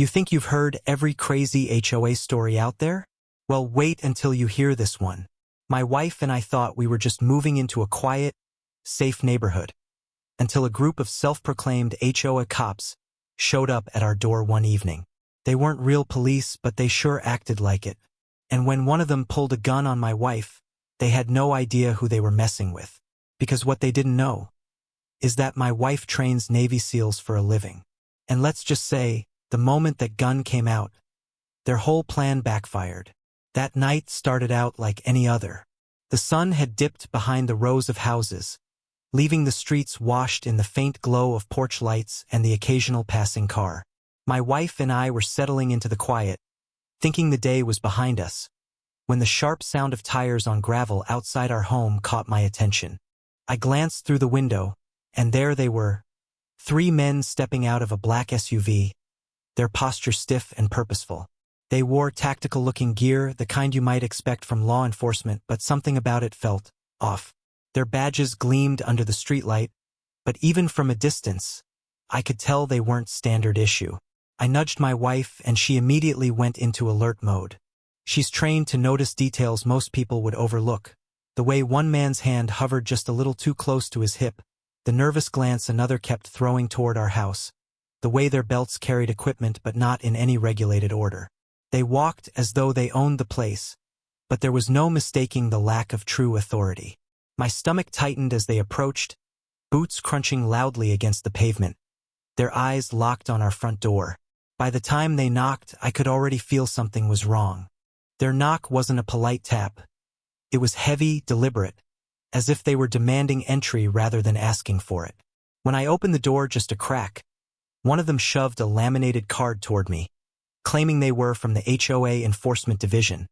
You think you've heard every crazy HOA story out there? Well, wait until you hear this one. My wife and I thought we were just moving into a quiet, safe neighborhood, until a group of self-proclaimed HOA cops showed up at our door one evening. They weren't real police, but they sure acted like it. And when one of them pulled a gun on my wife, they had no idea who they were messing with. Because what they didn't know is that my wife trains Navy SEALs for a living. And let's just say, the moment that gun came out, their whole plan backfired. That night started out like any other. The sun had dipped behind the rows of houses, leaving the streets washed in the faint glow of porch lights and the occasional passing car. My wife and I were settling into the quiet, thinking the day was behind us, when the sharp sound of tires on gravel outside our home caught my attention. I glanced through the window, and there they were, 3 men stepping out of a black SUV, their posture stiff and purposeful. They wore tactical-looking gear, the kind you might expect from law enforcement, but something about it felt off. Their badges gleamed under the streetlight, but even from a distance, I could tell they weren't standard issue. I nudged my wife, and she immediately went into alert mode. She's trained to notice details most people would overlook. The way one man's hand hovered just a little too close to his hip, the nervous glance another kept throwing toward our house, the way their belts carried equipment but not in any regulated order. They walked as though they owned the place, but there was no mistaking the lack of true authority. My stomach tightened as they approached, boots crunching loudly against the pavement, their eyes locked on our front door. By the time they knocked, I could already feel something was wrong. Their knock wasn't a polite tap. It was heavy, deliberate, as if they were demanding entry rather than asking for it. When I opened the door just a crack, one of them shoved a laminated card toward me, claiming they were from the HOA Enforcement Division.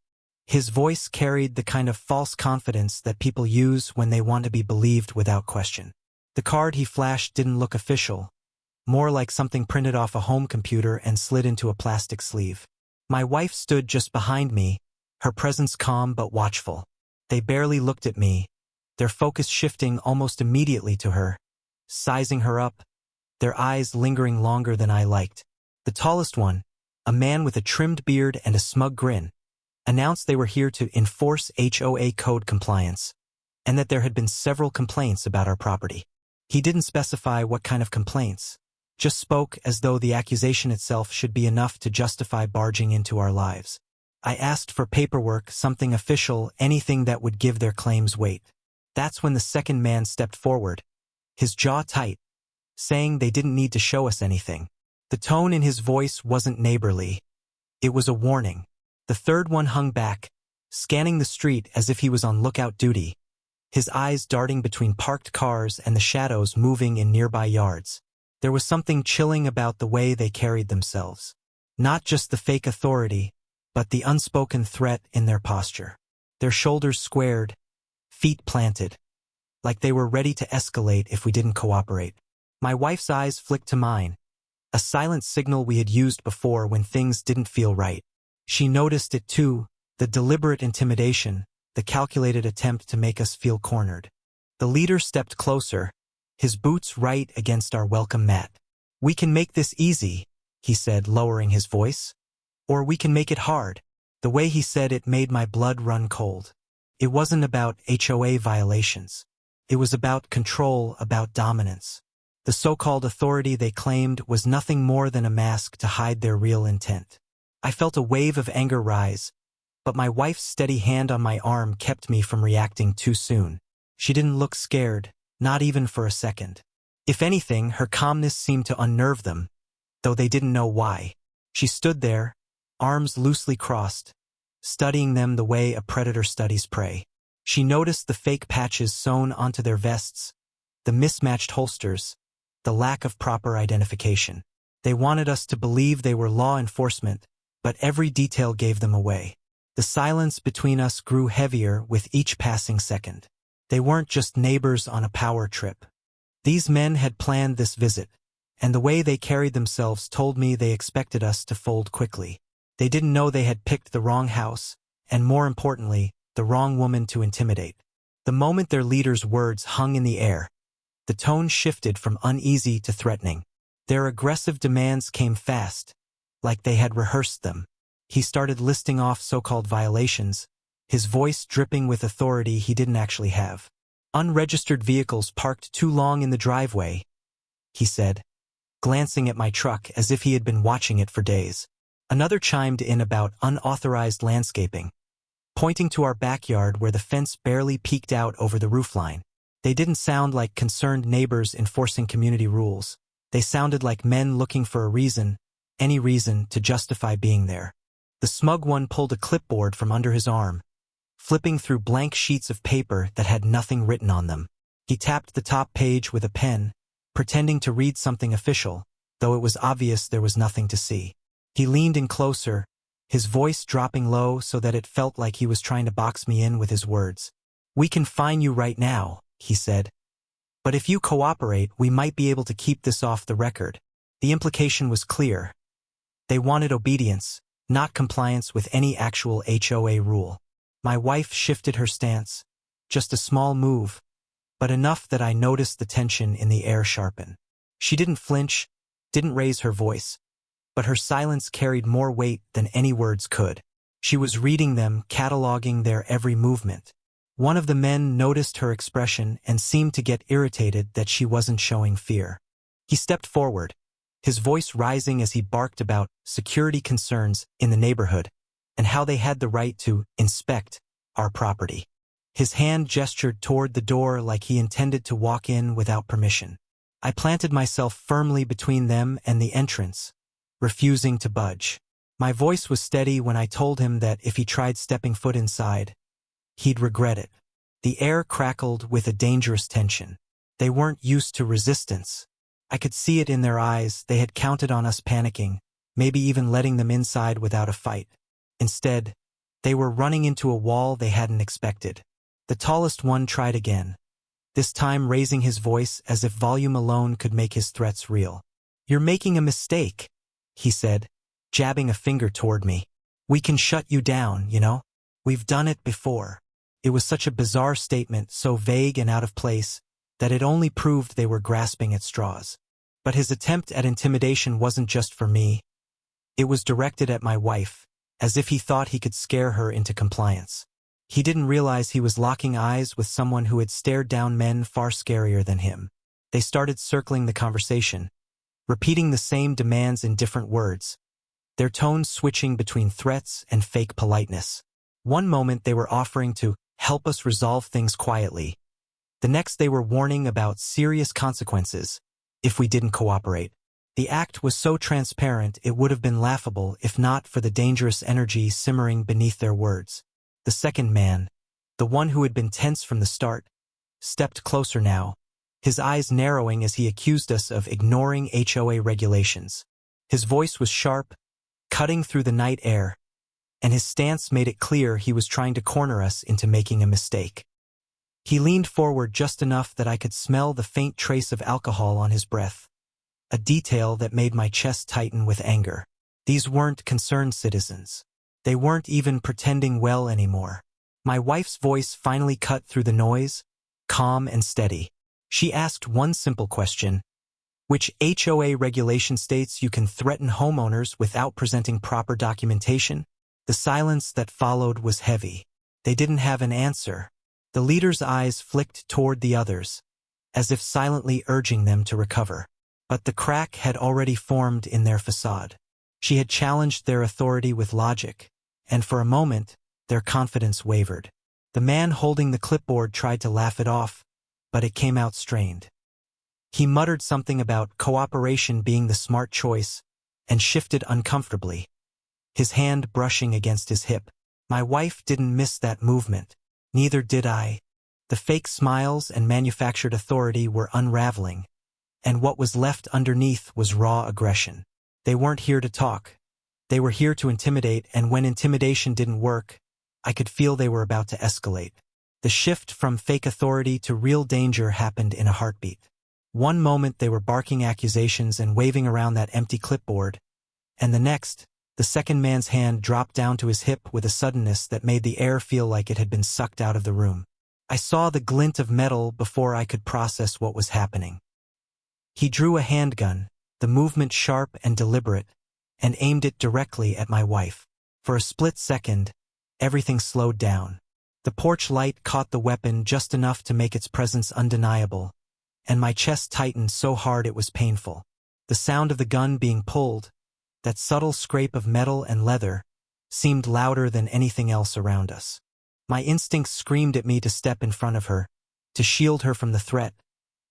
His voice carried the kind of false confidence that people use when they want to be believed without question. The card he flashed didn't look official, more like something printed off a home computer and slid into a plastic sleeve. My wife stood just behind me, her presence calm but watchful. They barely looked at me, their focus shifting almost immediately to her, sizing her up, their eyes lingering longer than I liked. The tallest one, a man with a trimmed beard and a smug grin, announced they were here to enforce HOA code compliance, and that there had been several complaints about our property. He didn't specify what kind of complaints, just spoke as though the accusation itself should be enough to justify barging into our lives. I asked for paperwork, something official, anything that would give their claims weight. That's when the second man stepped forward, his jaw tight, saying they didn't need to show us anything. The tone in his voice wasn't neighborly. It was a warning. The third one hung back, scanning the street as if he was on lookout duty, his eyes darting between parked cars and the shadows moving in nearby yards. There was something chilling about the way they carried themselves. Not just the fake authority, but the unspoken threat in their posture. Their shoulders squared, feet planted, like they were ready to escalate if we didn't cooperate. My wife's eyes flicked to mine, a silent signal we had used before when things didn't feel right. She noticed it too, the deliberate intimidation, the calculated attempt to make us feel cornered. The leader stepped closer, his boots right against our welcome mat. "We can make this easy," he said, lowering his voice. "Or we can make it hard." The way he said it made my blood run cold. It wasn't about HOA violations. It was about control, about dominance. The so-called authority they claimed was nothing more than a mask to hide their real intent. I felt a wave of anger rise, but my wife's steady hand on my arm kept me from reacting too soon. She didn't look scared, not even for a second. If anything, her calmness seemed to unnerve them, though they didn't know why. She stood there, arms loosely crossed, studying them the way a predator studies prey. She noticed the fake patches sewn onto their vests, the mismatched holsters, the lack of proper identification. They wanted us to believe they were law enforcement, but every detail gave them away. The silence between us grew heavier with each passing second. They weren't just neighbors on a power trip. These men had planned this visit, and the way they carried themselves told me they expected us to fold quickly. They didn't know they had picked the wrong house, and more importantly, the wrong woman to intimidate. The moment their leader's words hung in the air, the tone shifted from uneasy to threatening. Their aggressive demands came fast, like they had rehearsed them. He started listing off so-called violations, his voice dripping with authority he didn't actually have. Unregistered vehicles parked too long in the driveway, he said, glancing at my truck as if he had been watching it for days. Another chimed in about unauthorized landscaping, pointing to our backyard where the fence barely peeked out over the roofline. They didn't sound like concerned neighbors enforcing community rules. They sounded like men looking for a reason, any reason, to justify being there. The smug one pulled a clipboard from under his arm, flipping through blank sheets of paper that had nothing written on them. He tapped the top page with a pen, pretending to read something official, though it was obvious there was nothing to see. He leaned in closer, his voice dropping low so that it felt like he was trying to box me in with his words. "We can fine you right now," he said. "But if you cooperate, we might be able to keep this off the record." The implication was clear. They wanted obedience, not compliance with any actual HOA rule. My wife shifted her stance, just a small move, but enough that I noticed the tension in the air sharpen. She didn't flinch, didn't raise her voice, but her silence carried more weight than any words could. She was reading them, cataloging their every movement. One of the men noticed her expression and seemed to get irritated that she wasn't showing fear. He stepped forward, his voice rising as he barked about security concerns in the neighborhood and how they had the right to inspect our property. His hand gestured toward the door like he intended to walk in without permission. I planted myself firmly between them and the entrance, refusing to budge. My voice was steady when I told him that if he tried stepping foot inside, he'd regret it. The air crackled with a dangerous tension. They weren't used to resistance. I could see it in their eyes. They had counted on us panicking, maybe even letting them inside without a fight. Instead, they were running into a wall they hadn't expected. The tallest one tried again, this time raising his voice as if volume alone could make his threats real. "You're making a mistake," he said, jabbing a finger toward me. "We can shut you down, you know? We've done it before." It was such a bizarre statement, so vague and out of place, that it only proved they were grasping at straws. But his attempt at intimidation wasn't just for me. It was directed at my wife, as if he thought he could scare her into compliance. He didn't realize he was locking eyes with someone who had stared down men far scarier than him. They started circling the conversation, repeating the same demands in different words, their tones switching between threats and fake politeness. One moment they were offering to help us resolve things quietly. The next they were warning about serious consequences if we didn't cooperate. The act was so transparent it would have been laughable if not for the dangerous energy simmering beneath their words. The second man, the one who had been tense from the start, stepped closer now, his eyes narrowing as he accused us of ignoring HOA regulations. His voice was sharp, cutting through the night air, and his stance made it clear he was trying to corner us into making a mistake. He leaned forward just enough that I could smell the faint trace of alcohol on his breath, a detail that made my chest tighten with anger. These weren't concerned citizens. They weren't even pretending well anymore. My wife's voice finally cut through the noise, calm and steady. She asked one simple question: which HOA regulation states you can threaten homeowners without presenting proper documentation? The silence that followed was heavy. They didn't have an answer. The leader's eyes flicked toward the others, as if silently urging them to recover. But the crack had already formed in their facade. She had challenged their authority with logic, and for a moment, their confidence wavered. The man holding the clipboard tried to laugh it off, but it came out strained. He muttered something about cooperation being the smart choice, and shifted uncomfortably, his hand brushing against his hip. My wife didn't miss that movement. Neither did I. The fake smiles and manufactured authority were unraveling, and what was left underneath was raw aggression. They weren't here to talk. They were here to intimidate, and when intimidation didn't work, I could feel they were about to escalate. The shift from fake authority to real danger happened in a heartbeat. One moment they were barking accusations and waving around that empty clipboard, and the next, the second man's hand dropped down to his hip with a suddenness that made the air feel like it had been sucked out of the room. I saw the glint of metal before I could process what was happening. He drew a handgun, the movement sharp and deliberate, and aimed it directly at my wife. For a split second, everything slowed down. The porch light caught the weapon just enough to make its presence undeniable, and my chest tightened so hard it was painful. The sound of the gun being pulled, that subtle scrape of metal and leather, seemed louder than anything else around us. My instincts screamed at me to step in front of her, to shield her from the threat,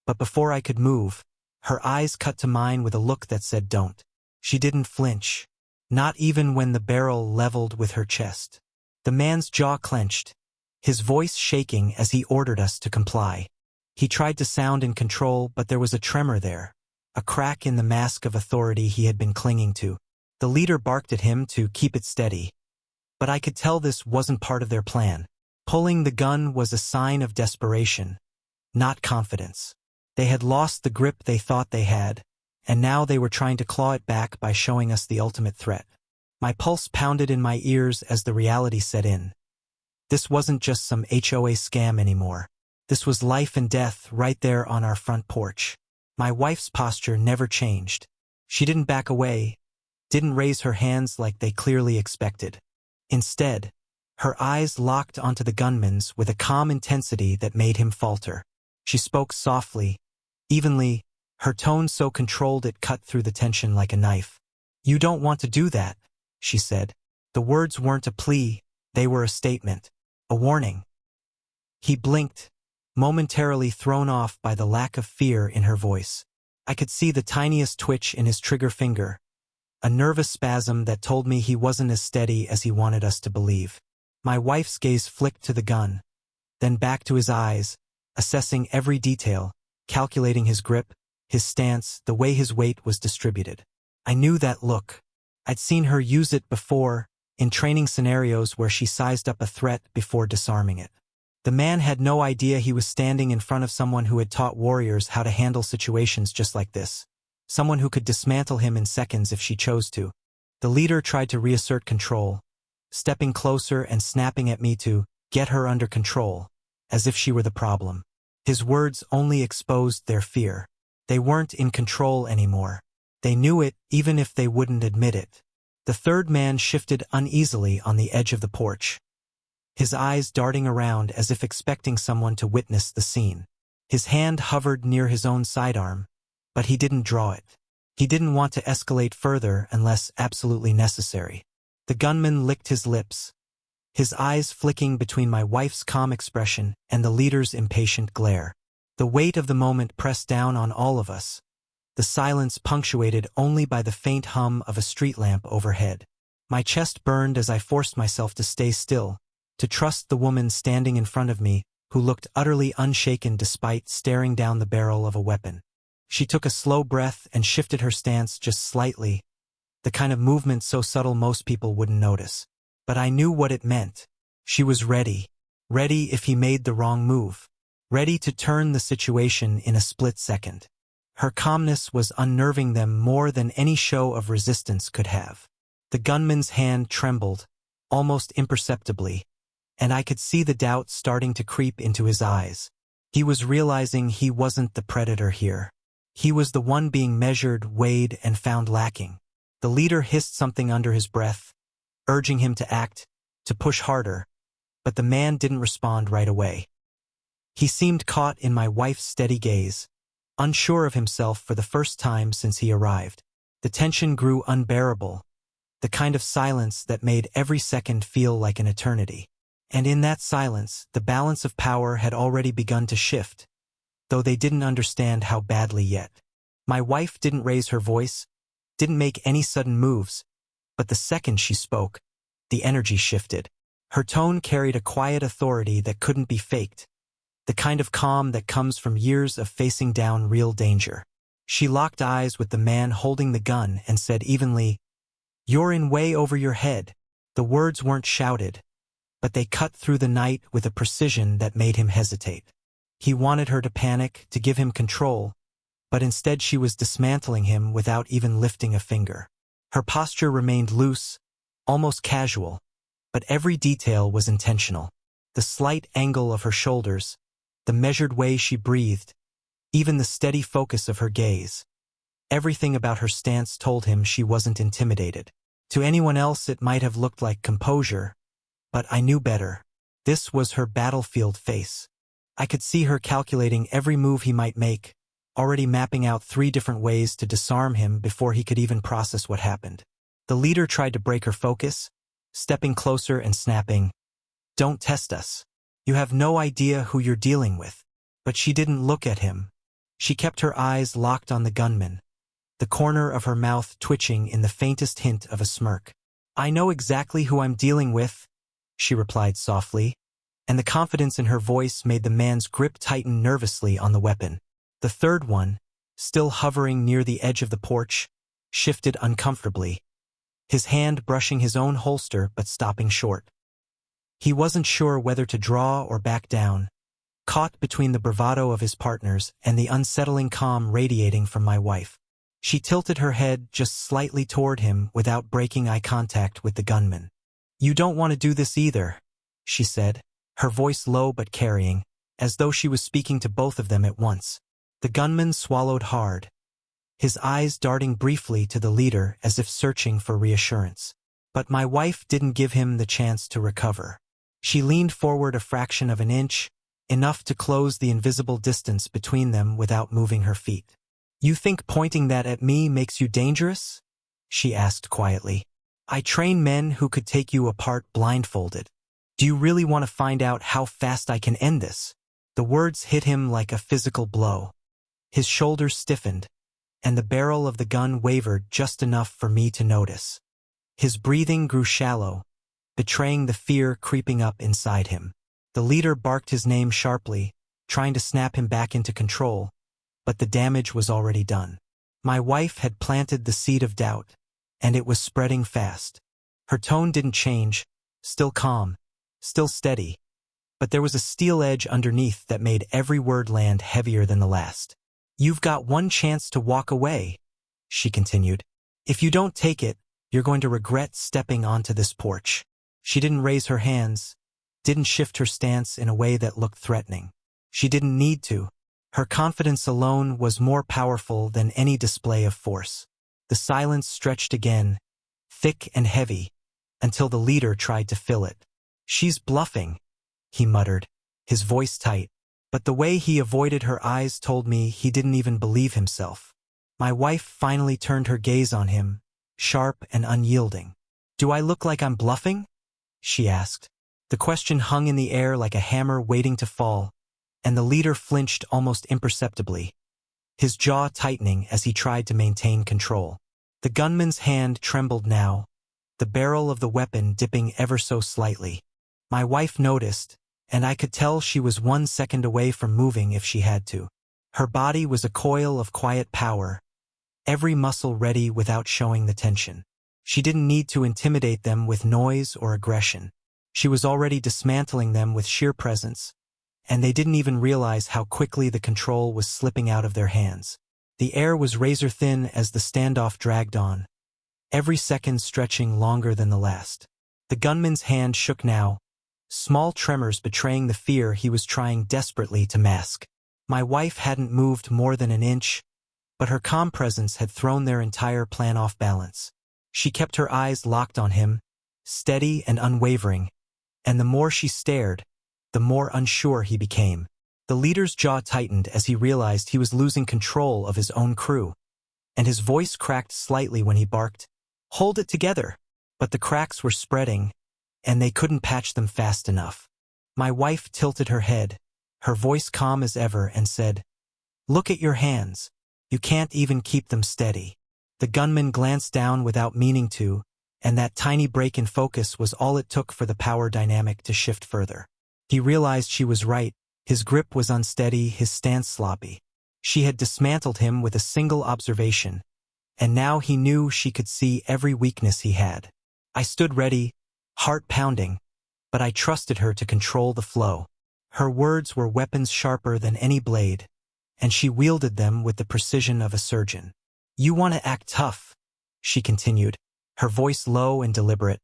but before I could move, her eyes cut to mine with a look that said don't. She didn't flinch, not even when the barrel leveled with her chest. The man's jaw clenched, his voice shaking as he ordered us to comply. He tried to sound in control, but there was a tremor there, a crack in the mask of authority he had been clinging to. The leader barked at him to keep it steady, but I could tell this wasn't part of their plan. Pulling the gun was a sign of desperation, not confidence. They had lost the grip they thought they had, and now they were trying to claw it back by showing us the ultimate threat. My pulse pounded in my ears as the reality set in. This wasn't just some HOA scam anymore. This was life and death right there on our front porch. My wife's posture never changed. She didn't back away, didn't raise her hands like they clearly expected. Instead, her eyes locked onto the gunman's with a calm intensity that made him falter. She spoke softly, evenly, her tone so controlled it cut through the tension like a knife. "You don't want to do that," she said. The words weren't a plea, they were a statement, a warning. He blinked, momentarily thrown off by the lack of fear in her voice. I could see the tiniest twitch in his trigger finger, a nervous spasm that told me he wasn't as steady as he wanted us to believe. My wife's gaze flicked to the gun, then back to his eyes, assessing every detail, calculating his grip, his stance, the way his weight was distributed. I knew that look. I'd seen her use it before, in training scenarios where she sized up a threat before disarming it. The man had no idea he was standing in front of someone who had taught warriors how to handle situations just like this. Someone who could dismantle him in seconds if she chose to. The leader tried to reassert control, stepping closer and snapping at me to get her under control, as if she were the problem. His words only exposed their fear. They weren't in control anymore. They knew it, even if they wouldn't admit it. The third man shifted uneasily on the edge of the porch, his eyes darting around as if expecting someone to witness the scene. His hand hovered near his own sidearm, but he didn't draw it. He didn't want to escalate further unless absolutely necessary. The gunman licked his lips, his eyes flicking between my wife's calm expression and the leader's impatient glare. The weight of the moment pressed down on all of us, the silence punctuated only by the faint hum of a street lamp overhead. My chest burned as I forced myself to stay still, to trust the woman standing in front of me, who looked utterly unshaken despite staring down the barrel of a weapon. She took a slow breath and shifted her stance just slightly, the kind of movement so subtle most people wouldn't notice. But I knew what it meant. She was ready. Ready if he made the wrong move. Ready to turn the situation in a split second. Her calmness was unnerving them more than any show of resistance could have. The gunman's hand trembled, almost imperceptibly, and I could see the doubt starting to creep into his eyes. He was realizing he wasn't the predator here. He was the one being measured, weighed, and found lacking. The leader hissed something under his breath, urging him to act, to push harder, but the man didn't respond right away. He seemed caught in my wife's steady gaze, unsure of himself for the first time since he arrived. The tension grew unbearable, the kind of silence that made every second feel like an eternity. And in that silence, the balance of power had already begun to shift, though they didn't understand how badly yet. My wife didn't raise her voice, didn't make any sudden moves, but the second she spoke, the energy shifted. Her tone carried a quiet authority that couldn't be faked, the kind of calm that comes from years of facing down real danger. She locked eyes with the man holding the gun and said evenly, "You're in way over your head." The words weren't shouted, but they cut through the night with a precision that made him hesitate. He wanted her to panic, to give him control, but instead she was dismantling him without even lifting a finger. Her posture remained loose, almost casual, but every detail was intentional. The slight angle of her shoulders, the measured way she breathed, even the steady focus of her gaze. Everything about her stance told him she wasn't intimidated. To anyone else it might have looked like composure, but I knew better. This was her battlefield face. I could see her calculating every move he might make, already mapping out 3 different ways to disarm him before he could even process what happened. The leader tried to break her focus, stepping closer and snapping, "Don't test us. You have no idea who you're dealing with." But she didn't look at him. She kept her eyes locked on the gunman, the corner of her mouth twitching in the faintest hint of a smirk. "I know exactly who I'm dealing with," she replied softly, and the confidence in her voice made the man's grip tighten nervously on the weapon. The third one, still hovering near the edge of the porch, shifted uncomfortably, his hand brushing his own holster but stopping short. He wasn't sure whether to draw or back down, caught between the bravado of his partners and the unsettling calm radiating from my wife. She tilted her head just slightly toward him without breaking eye contact with the gunman. "You don't want to do this either," she said, her voice low but carrying, as though she was speaking to both of them at once. The gunman swallowed hard, his eyes darting briefly to the leader as if searching for reassurance. But my wife didn't give him the chance to recover. She leaned forward a fraction of an inch, enough to close the invisible distance between them without moving her feet. "You think pointing that at me makes you dangerous?" she asked quietly. "I train men who could take you apart blindfolded. Do you really want to find out how fast I can end this?" The words hit him like a physical blow. His shoulders stiffened, and the barrel of the gun wavered just enough for me to notice. His breathing grew shallow, betraying the fear creeping up inside him. The leader barked his name sharply, trying to snap him back into control, but the damage was already done. My wife had planted the seed of doubt, and it was spreading fast. Her tone didn't change, still calm, still steady, but there was a steel edge underneath that made every word land heavier than the last. "You've got one chance to walk away," she continued. "If you don't take it, you're going to regret stepping onto this porch." She didn't raise her hands, didn't shift her stance in a way that looked threatening. She didn't need to. Her confidence alone was more powerful than any display of force. The silence stretched again, thick and heavy, until the leader tried to fill it. "She's bluffing," he muttered, his voice tight, but the way he avoided her eyes told me he didn't even believe himself. My wife finally turned her gaze on him, sharp and unyielding. "Do I look like I'm bluffing?" she asked. The question hung in the air like a hammer waiting to fall, and the leader flinched almost imperceptibly, his jaw tightening as he tried to maintain control. The gunman's hand trembled now, the barrel of the weapon dipping ever so slightly. My wife noticed, and I could tell she was 1 second away from moving if she had to. Her body was a coil of quiet power, every muscle ready without showing the tension. She didn't need to intimidate them with noise or aggression. She was already dismantling them with sheer presence, and they didn't even realize how quickly the control was slipping out of their hands. The air was razor-thin as the standoff dragged on, every second stretching longer than the last. The gunman's hand shook now, small tremors betraying the fear he was trying desperately to mask. My wife hadn't moved more than an inch, but her calm presence had thrown their entire plan off balance. She kept her eyes locked on him, steady and unwavering, and the more she stared, the more unsure he became. The leader's jaw tightened as he realized he was losing control of his own crew, and his voice cracked slightly when he barked, "Hold it together!" But the cracks were spreading, and they couldn't patch them fast enough. My wife tilted her head, her voice calm as ever, and said, "Look at your hands. You can't even keep them steady." The gunman glanced down without meaning to, and that tiny break in focus was all it took for the power dynamic to shift further. He realized she was right. His grip was unsteady, his stance sloppy. She had dismantled him with a single observation, and now he knew she could see every weakness he had. I stood ready, heart pounding, but I trusted her to control the flow. Her words were weapons sharper than any blade, and she wielded them with the precision of a surgeon. "You want to act tough," she continued, her voice low and deliberate.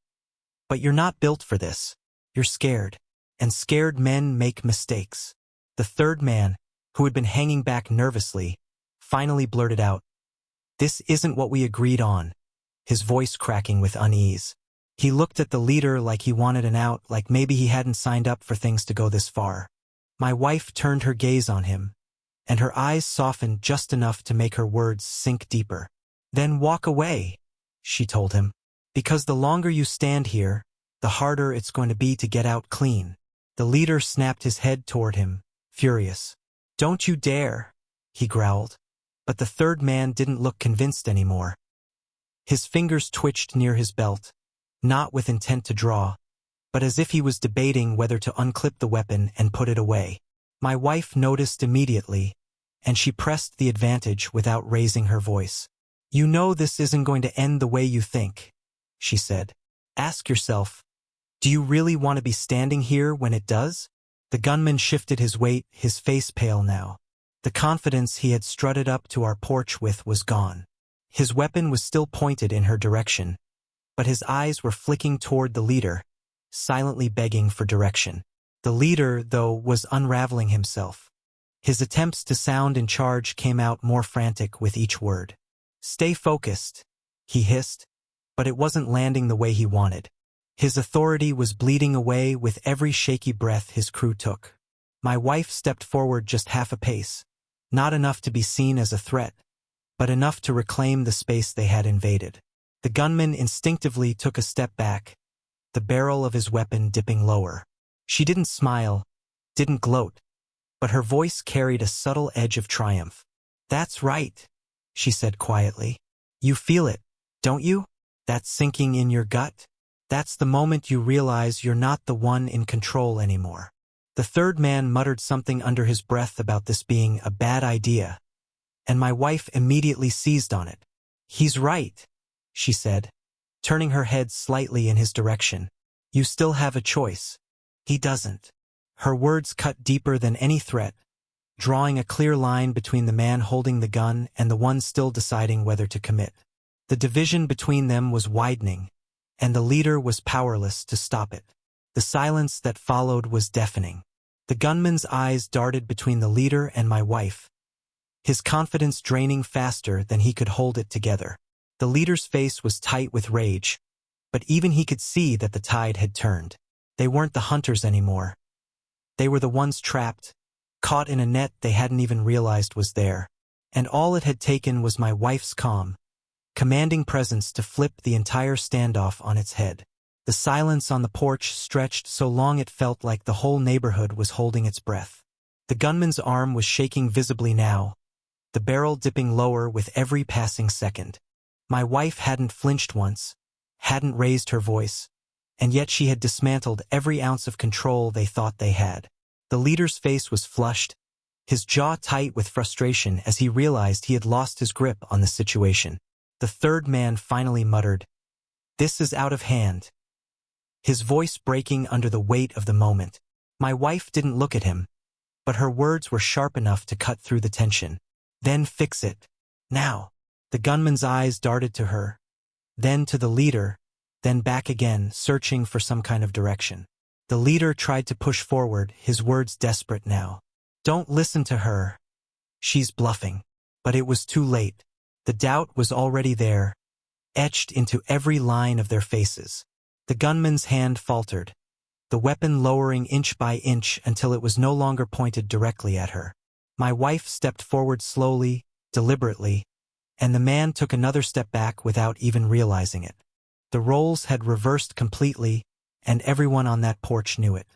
"But you're not built for this. You're scared, and scared men make mistakes." The third man, who had been hanging back nervously, finally blurted out, This isn't what we agreed on, his voice cracking with unease. He looked at the leader like he wanted an out, like maybe he hadn't signed up for things to go this far. My wife turned her gaze on him, and her eyes softened just enough to make her words sink deeper. Then walk away, she told him. Because the longer you stand here, the harder it's going to be to get out clean. The leader snapped his head toward him, furious. Don't you dare, he growled. But the third man didn't look convinced anymore. His fingers twitched near his belt, not with intent to draw, but as if he was debating whether to unclip the weapon and put it away. My wife noticed immediately, and she pressed the advantage without raising her voice. You know this isn't going to end the way you think, she said. Ask yourself, do you really want to be standing here when it does? The gunman shifted his weight, his face pale now. The confidence he had strutted up to our porch with was gone. His weapon was still pointed in her direction, but his eyes were flicking toward the leader, silently begging for direction. The leader, though, was unraveling himself. His attempts to sound in charge came out more frantic with each word. Stay focused, he hissed, but it wasn't landing the way he wanted. His authority was bleeding away with every shaky breath his crew took. My wife stepped forward just half a pace, not enough to be seen as a threat, but enough to reclaim the space they had invaded. The gunman instinctively took a step back, the barrel of his weapon dipping lower. She didn't smile, didn't gloat, but her voice carried a subtle edge of triumph. That's right, she said quietly. You feel it, don't you? That sinking in your gut? That's the moment you realize you're not the one in control anymore. The third man muttered something under his breath about this being a bad idea, and my wife immediately seized on it. He's right, she said, turning her head slightly in his direction. You still have a choice. He doesn't. Her words cut deeper than any threat, drawing a clear line between the man holding the gun and the one still deciding whether to commit. The division between them was widening, and the leader was powerless to stop it. The silence that followed was deafening. The gunman's eyes darted between the leader and my wife, his confidence draining faster than he could hold it together. The leader's face was tight with rage, but even he could see that the tide had turned. They weren't the hunters anymore. They were the ones trapped, caught in a net they hadn't even realized was there. And all it had taken was my wife's calm, commanding presence to flip the entire standoff on its head. The silence on the porch stretched so long it felt like the whole neighborhood was holding its breath. The gunman's arm was shaking visibly now, the barrel dipping lower with every passing second. My wife hadn't flinched once, hadn't raised her voice, and yet she had dismantled every ounce of control they thought they had. The leader's face was flushed, his jaw tight with frustration as he realized he had lost his grip on the situation. The third man finally muttered, "This is out of hand," his voice breaking under the weight of the moment. My wife didn't look at him, but her words were sharp enough to cut through the tension. Then fix it. Now. The gunman's eyes darted to her, then to the leader, then back again, searching for some kind of direction. The leader tried to push forward, his words desperate now. Don't listen to her. She's bluffing. But it was too late. The doubt was already there, etched into every line of their faces. The gunman's hand faltered, the weapon lowering inch by inch until it was no longer pointed directly at her. My wife stepped forward slowly, deliberately, and the man took another step back without even realizing it. The roles had reversed completely, and everyone on that porch knew it.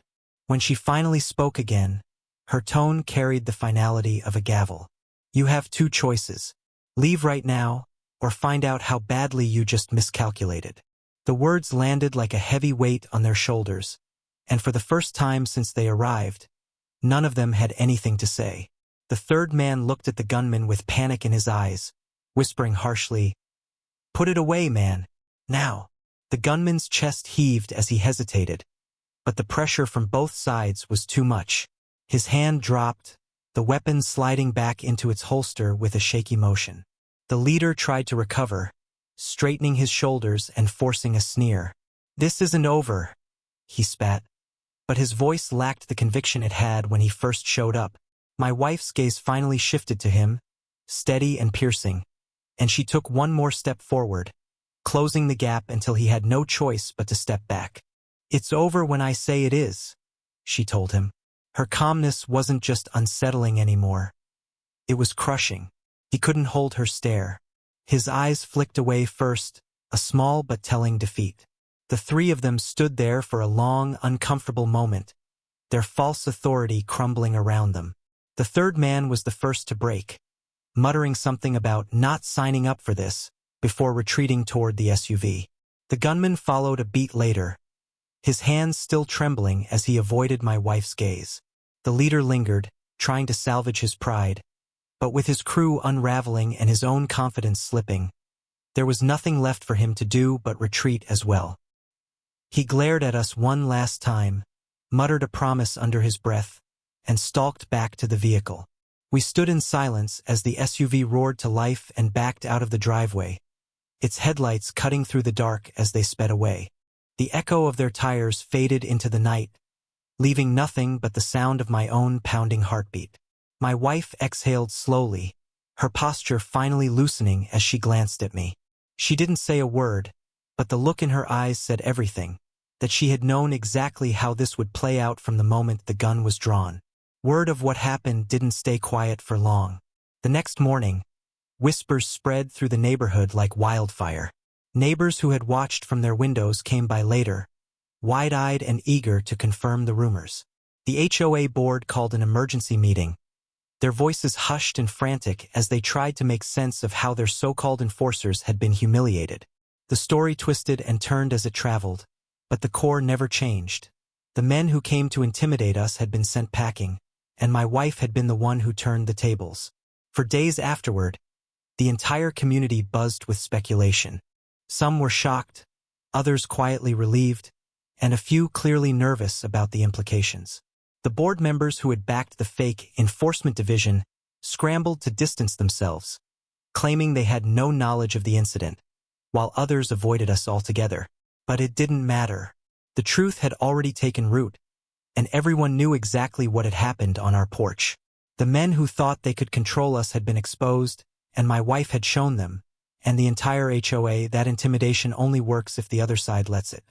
When she finally spoke again, her tone carried the finality of a gavel. You have two choices. Leave right now, or find out how badly you just miscalculated. The words landed like a heavy weight on their shoulders, and for the first time since they arrived, none of them had anything to say. The third man looked at the gunman with panic in his eyes, whispering harshly, "Put it away, man. Now." The gunman's chest heaved as he hesitated, but the pressure from both sides was too much. His hand dropped, the weapon sliding back into its holster with a shaky motion. The leader tried to recover, straightening his shoulders and forcing a sneer. "This isn't over," he spat, but his voice lacked the conviction it had when he first showed up. My wife's gaze finally shifted to him, steady and piercing. and she took one more step forward, closing the gap until he had no choice but to step back. "It's over when I say it is," she told him. Her calmness wasn't just unsettling anymore. It was crushing. He couldn't hold her stare. His eyes flicked away first, a small but telling defeat. The three of them stood there for a long, uncomfortable moment, their false authority crumbling around them. The third man was the first to break, muttering something about not signing up for this, before retreating toward the SUV. The gunman followed a beat later, his hands still trembling as he avoided my wife's gaze. The leader lingered, trying to salvage his pride, but with his crew unraveling and his own confidence slipping, there was nothing left for him to do but retreat as well. He glared at us one last time, muttered a promise under his breath, and stalked back to the vehicle. We stood in silence as the SUV roared to life and backed out of the driveway, its headlights cutting through the dark as they sped away. The echo of their tires faded into the night, leaving nothing but the sound of my own pounding heartbeat. My wife exhaled slowly, her posture finally loosening as she glanced at me. She didn't say a word, but the look in her eyes said everything, that she had known exactly how this would play out from the moment the gun was drawn. Word of what happened didn't stay quiet for long. The next morning, whispers spread through the neighborhood like wildfire. Neighbors who had watched from their windows came by later, wide-eyed and eager to confirm the rumors. The HOA board called an emergency meeting, their voices hushed and frantic as they tried to make sense of how their so-called enforcers had been humiliated. The story twisted and turned as it traveled, but the core never changed. The men who came to intimidate us had been sent packing, and my wife had been the one who turned the tables. For days afterward, the entire community buzzed with speculation. Some were shocked, others quietly relieved, and a few clearly nervous about the implications. The board members who had backed the fake enforcement division scrambled to distance themselves, claiming they had no knowledge of the incident, while others avoided us altogether. But it didn't matter. The truth had already taken root, and everyone knew exactly what had happened on our porch. The men who thought they could control us had been exposed, and my wife had shown them, and the entire HOA, that intimidation only works if the other side lets it.